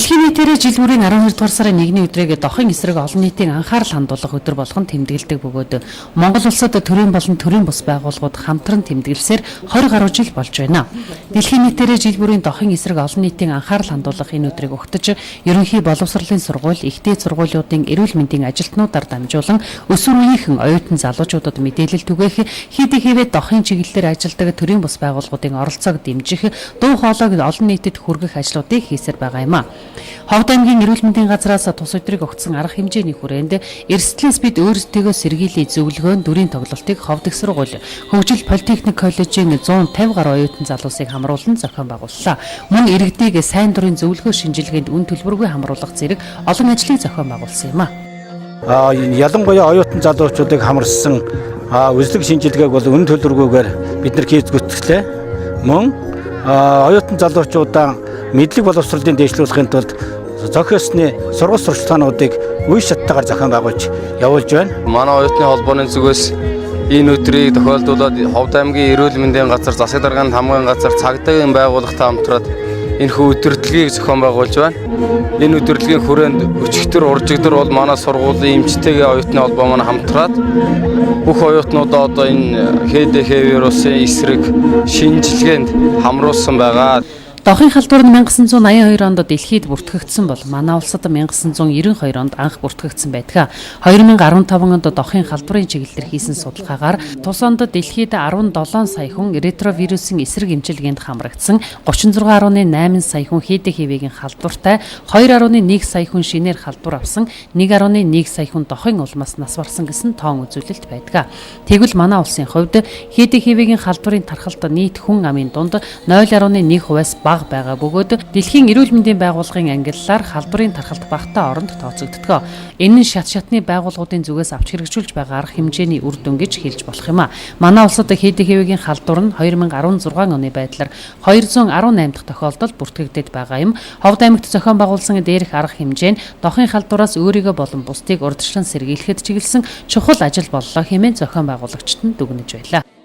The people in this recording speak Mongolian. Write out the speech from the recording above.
Дэлхийн нийтээр жил бүрийн 12 дугаар сарын 1-ний өдрийг дохын эсрэг олон нийтийн анхаарал хандуулах өдөр болгон тэмдэглэдэг бөгөөд Монгол улсад төрийн болон төрийн бус байгууллагууд хамтран тэмдэглэсээр 20 гаруй жил болж байна. Дэлхийн нийтээр жил бүрийн дохын эсрэг олон нийтийн анхаарал хандуулах энэ өдрийг өгтөж ерөнхий боловсролын сургууль, ихтэй сургуулиудын эрүүл мэндийн ажилтнуудаар дамжуулан өсвөр үеийнхэн оюутан залуучуудад мэдээлэл түгээх, хийдэг хэвээр дохын чиглэлээр ажилладаг төрийн бус байгууллагуудын оролцоог дэмжих, дуу хоолойг олон нийтэд хүргэх ажлуудыг хийсээр байгаа юм а. Ховд аймгийн эрүүл мэндийн газраас тус өдрийг өгсөн арга хэмжээний хүрээнд эрсдлээс бид өөрсдийгөө сэргийлээ зөвлөгөөн дүрийн тоглолтыг Ховд их сургууль, Хөгжил политехник коллежийн 150 гаруй оюутан залуусыг хамруулан зохион байгууллаа. Мөн иргэдийг сайн дурын зөвлөгөө шинжилгээнд үн төлбөргүй хамруулах зэрэг олон ажлыг зохион байгуулсан юм а. Ялангуяа оюутан залуучуудыг хамарсан үзлэг шинжилгээг бол үн төлбөргүйгээр бид нар хийж гүйцэтгэлээ. Мөн оюутан залуучуудаа мэдлэг боловсролын дэвшлүүлэхийн тулд зохиосны сургууль сурталчилгаануудыг үе шаттайгаар зохион байгуулж явуулж байна. Манай оюутны холбооны зүгээс энэ өдрийг тохиолдуулаад Ховд аймгийн эрүүл мэндийн газар, засаг дарганы хамгааллын газар, цагдаагийн байгууллагатай хамтраад энэхүү өдөртлөгийг зохион байгуулж байна. Энэ өдөртлөгийн хүрээнд өчигдөр, уржигдөр бол манай сургуулийн эмчтэйгээ оюутны холбоо маань хамтраад бүх оюутнуудаа одоо энэ ХДХ вирусын эсрэг шинжилгээнд хамруулсан байгаа. Дохын халдвар нь 1982 онд дэлхийд бүртгэгдсэн бол манай улсад 1992 онд анх бүртгэгдсэн байдаг. 2015 онд дохын халдварын чиглэлээр хийсэн судалгаагаар тус онд дэлхийд 17 сая хүн ретровирусын эсрэг эмчилгээнд хамрагдсан, 36.8 сая хүн ХДХ-ийн халдвартай, 2.1 сая хүн шинээр халдвар авсан, 1.1 сая хүн дохын улмаас нас барсан гэсэн тоон үзүүлэлт байдаг. Тэгвэл манай улсын хувьд ХДХ-ийн халдварын тархалт нийт хүн амын дунд 0.1%-аас байгаа бөгөөд дэлхийн эрүүл мэндийн байгууллагын ангиллаар халдварын тархалт багтаа оронд тооцогддог. Энэ нь шатны байгууллагуудын зүгээс авч хэрэгжүүлж байгаа арга хэмжээний үр дүн гэж хэлж болох юм а. Манай улсад ХДХ-ийн халдвар нь 2016 оны байдлаар 218 дахь тохиолдолд бүртгэгдээд байгаа юм. Ховд аймагт зохион байгуулсан дээрх арга хэмжээ нь дохын халдвараас өөрийгөө болон бусдыг урьдчилан сэргийлэхэд чиглэсэн чухал ажил боллоо хэмээн зохион байгуулагчид нь дүгнэж байлаа.